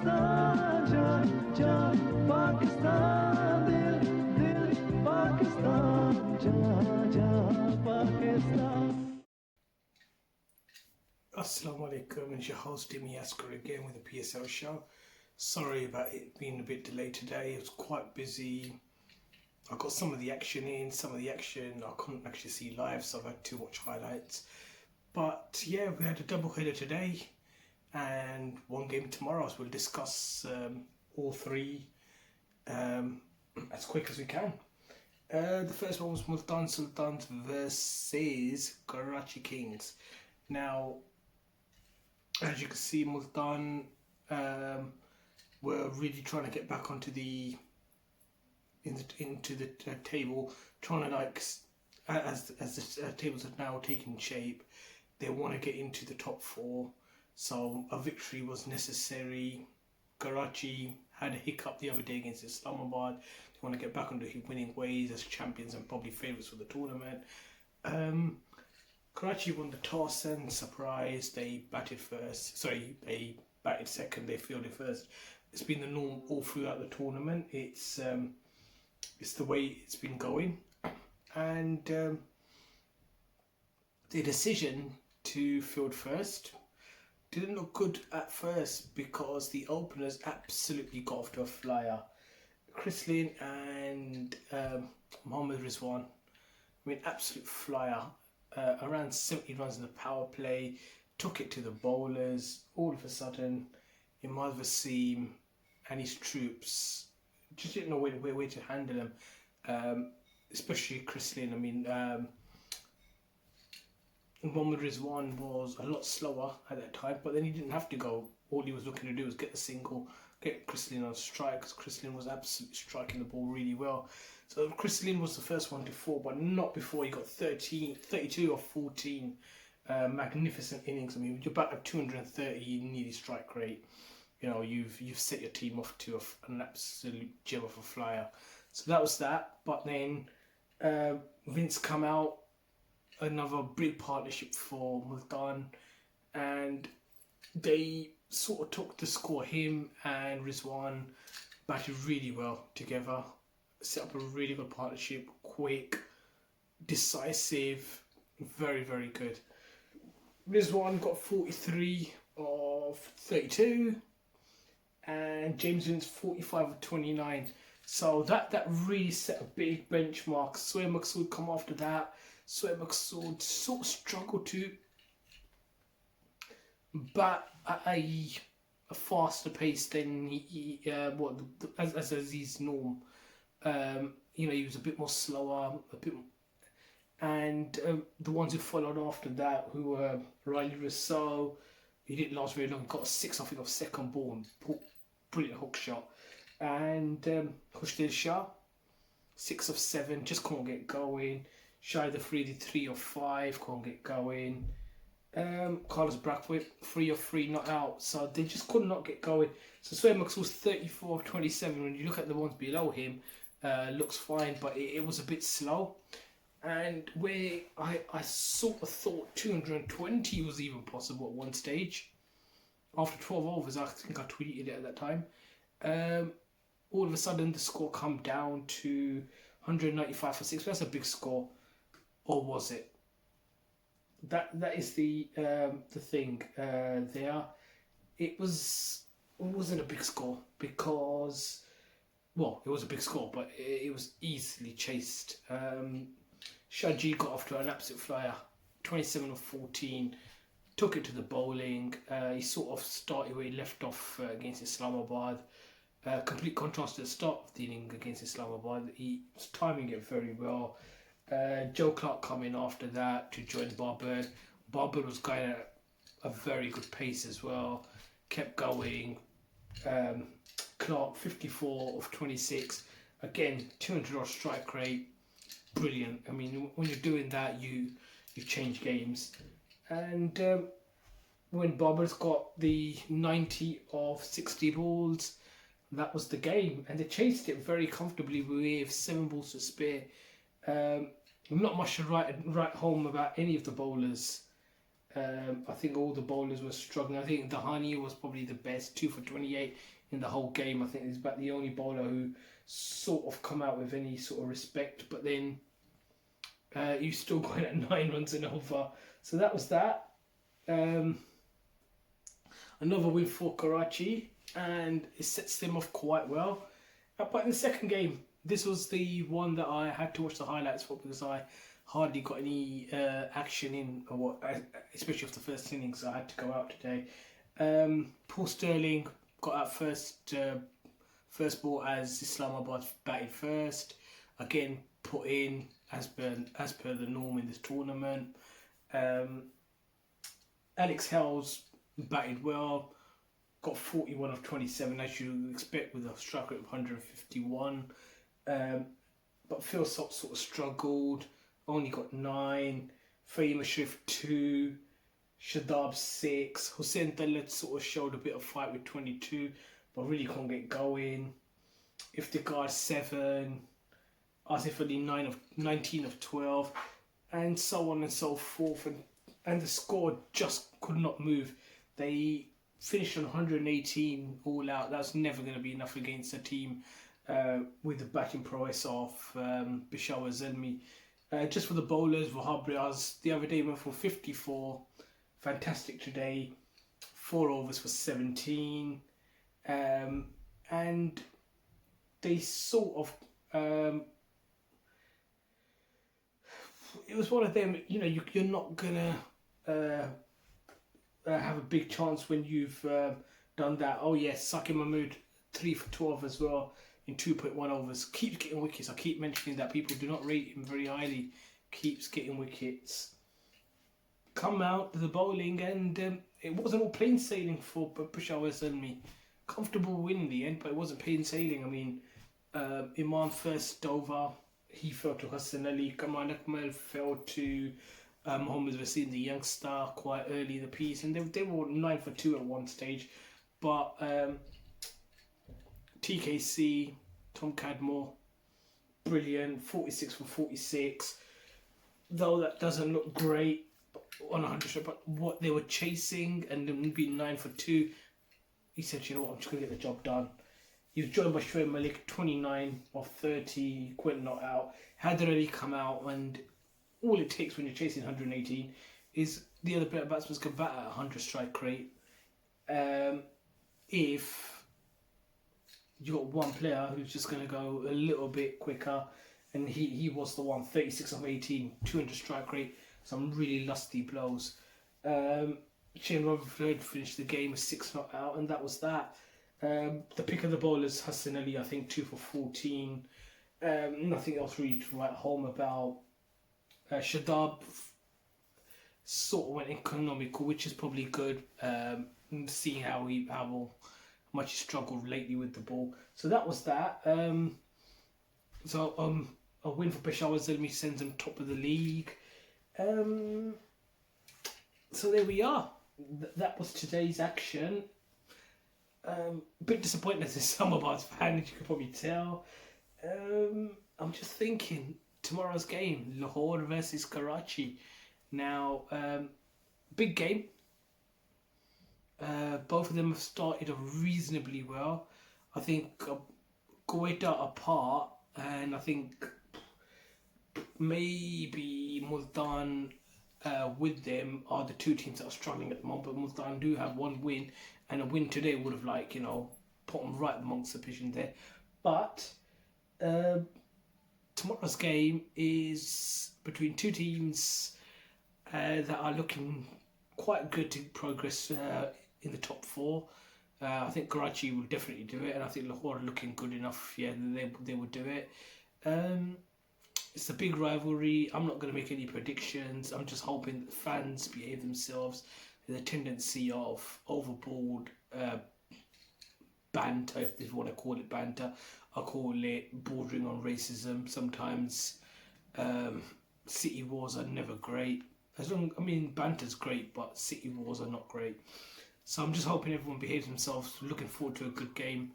Pakistan, ja, ja, Pakistan, dil, Pakistan, ja, ja, Pakistan. Assalamu alaikum, it's your host Dimi Asker again with the PSL show. Sorry about it being a bit delayed today, it was quite busy. I got some of the action in, some of the action I couldn't actually see live, so I've had to watch highlights. But yeah, we had a double header today and one game tomorrow, so we'll discuss all three as quick as we can. The first one was Multan Sultans versus Karachi Kings. Now, as you can see, Multan were really trying to get back onto into the table, trying to as the tables have now taken shape, they want to get into the top four. So a victory was necessary. Karachi had a hiccup the other day against Islamabad. They want to get back onto winning ways as champions and probably favourites for the tournament. Karachi won the toss and surprise. They batted first. Sorry, they batted second. They fielded first. It's been the norm all throughout the tournament. It's the way it's been going, and the decision to field first didn't look good at first because the openers absolutely got off to a flyer. Chris Lynn and Mohammad Rizwan, I mean, absolute flyer. Around 70 runs in the power play, took it to the bowlers. All of a sudden, Imad Wasim and his troops just didn't know where to handle them, especially Chris Lynn. I mean, Mohammad Rizwan was a lot slower at that time, but then he didn't have to go. All he was looking to do was get a single, get Chris Lynn on strike, because Chris Lynn was absolutely striking the ball really well. So Chris Lynn was the first one to fall, but not before he got 32 or 14 magnificent innings. I mean, you're back at 230, you need his strike rate. You know, you've set your team off to an absolute gem of a flyer. So that was that. But then Vince come out, another big partnership for Multan, and they sort of took the score. Him and Rizwan batted really well together, set up a really good partnership, quick, decisive, very, very good. Rizwan got 43 of 32 and James Vince 45 of 29. So that really set a big benchmark. Sohail Masood come after that. Sohail Masood sort of struggled to bat at a faster pace than as his norm. You know, he was a bit more slower, and the ones who followed after that, who were Riley Rousseau, he didn't last very long. Got a 6, I think, of second ball, and brilliant hook shot, and Khushdil Shah, 6 of 7, just couldn't get going. Shahid Afridi, 3 of 5, couldn't get going. Carlos Brathwaite, 3 of 3, not out. So they just could not get going. So Sohail Masood was 34 of 27. When you look at the ones below him, looks fine, but it was a bit slow. And where I sort of thought 220 was even possible at one stage. After 12 overs, I think I tweeted it at that time. All of a sudden, the score come down to 195 for 6. That's a big score, or was it? That is the thing there. It wasn't a big score because, well, it was a big score, but it was easily chased. Shaji got off to an absolute flyer, 27 of 14, took it to the bowling. He sort of started where he left off against Islamabad. Complete contrast to the start of the inning against Islamabad. He was timing it very well. Joe Clark coming after that to join Barber. Barber was going at a very good pace as well. Kept going. Clark 54 of 26. Again, 200 odd strike rate. Brilliant. I mean, when you're doing that, you change games. And when Barber's got the 90 of 60 balls, that was the game. And they chased it very comfortably with 7 balls to spare. Not much to write home about any of the bowlers. I think all the bowlers were struggling. I think Dahani was probably the best, 2 for 28 in the whole game. I think he's about the only bowler who sort of come out with any sort of respect. But then you still got at 9 runs and over. So that was that. Another win for Karachi, and it sets them off quite well. But in the second game, this was the one that I had to watch the highlights for because I hardly got any action in, especially off the first innings. So I had to go out today. Paul Sterling got out first ball as Islamabad batted first. Again, put in as per the norm in this tournament. Alex Hales batted well, got 41 of 27 as you expect with a strike rate of 151. But Phil Sott sort of struggled, only got 9. Fahim Ashraf 2, Shadab 6. Hussein Dallet sort of showed a bit of fight with 22, but really can't get going. Iftikhar 7, Asif Ali 19 of 12, and so on and so forth. And the score just could not move. They finished on 118 all out. That's never going to be enough against a team with the batting prowess of Peshawar Zalmi. Just for the bowlers, Wahab Riaz the other day went for 54. Fantastic today. 4 overs for 17. And they sort of... it was one of them, you're not going to have a big chance when you've done that. Oh yes, Saki Mahmood 3 for 12 as well in 2.1 overs. Keeps getting wickets. I keep mentioning that people do not rate him very highly. Keeps getting wickets. Come out to the bowling, and it wasn't all plain sailing for Peshawar Zalmi. Comfortable win in the end, but it wasn't plain sailing. I mean, Imam first over, he fell to Hassan Ali. Kamal Akmal fell to Mohammad Wasim, the youngster, quite early in the piece, and they were 9 for 2 at one stage. But TKC, Tom Cadmore, brilliant, 46 for 46. Though that doesn't look great on 100, but what they were chasing and them being 9 for 2, he said, you know what, I'm just going to get the job done. He was joined by Shoaib Malik, 29 of 30, Quint not out. Had already come out, and all it takes when you're chasing 118 is the other batsmen can bat at 100 strike rate. If you got one player who's just going to go a little bit quicker, and he was the one, 36 of 18, 200 strike rate, some really lusty blows. Shane Rutherford finished the game with 6 not out, and that was that. The pick of the bowlers, Hassan Ali, I think 2 for 14. Nothing else really to write home about. Shadab sort of went economical, which is probably good, seeing how much he struggled lately with the ball. So that was that. So a win for Peshawar Zalmi sends them top of the league. So there we are. That was today's action. A bit disappointed as a Islamabad fan, as you could probably tell. I'm just thinking, tomorrow's game, Lahore versus Karachi. Now, big game. Both of them have started reasonably well. I think Quetta apart, and I think maybe Multan with them are the two teams that are struggling at the moment. But Multan do have one win, and a win today would have put them right amongst the position there. But tomorrow's game is between two teams that are looking quite good to progress in the top 4. I think Karachi will definitely do it, and I think Lahore are looking good enough. Yeah, they will do it. It's a big rivalry. I'm not going to make any predictions. I'm just hoping that the fans behave themselves. There's a tendency of overboard banter, if you want to call it banter. I call it bordering on racism. Sometimes city wars are never great. Banter's great, but city wars are not great. So I'm just hoping everyone behaves themselves. Looking forward to a good game.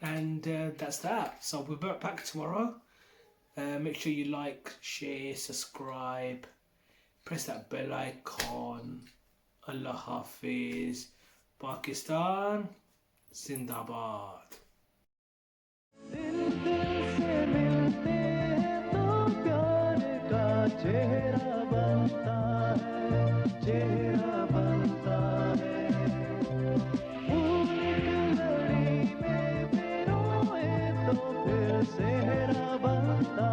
And that's that. So we'll be back tomorrow. Make sure you like, share, subscribe, press that bell icon. Allah Hafiz. Pakistan Zindabad. दिल दिल से मिलते हैं तो प्यार का चेहरा बनता है, चेहरा बनता है। फूल की लड़ी में पिरोए तो फिर सेहरा बनता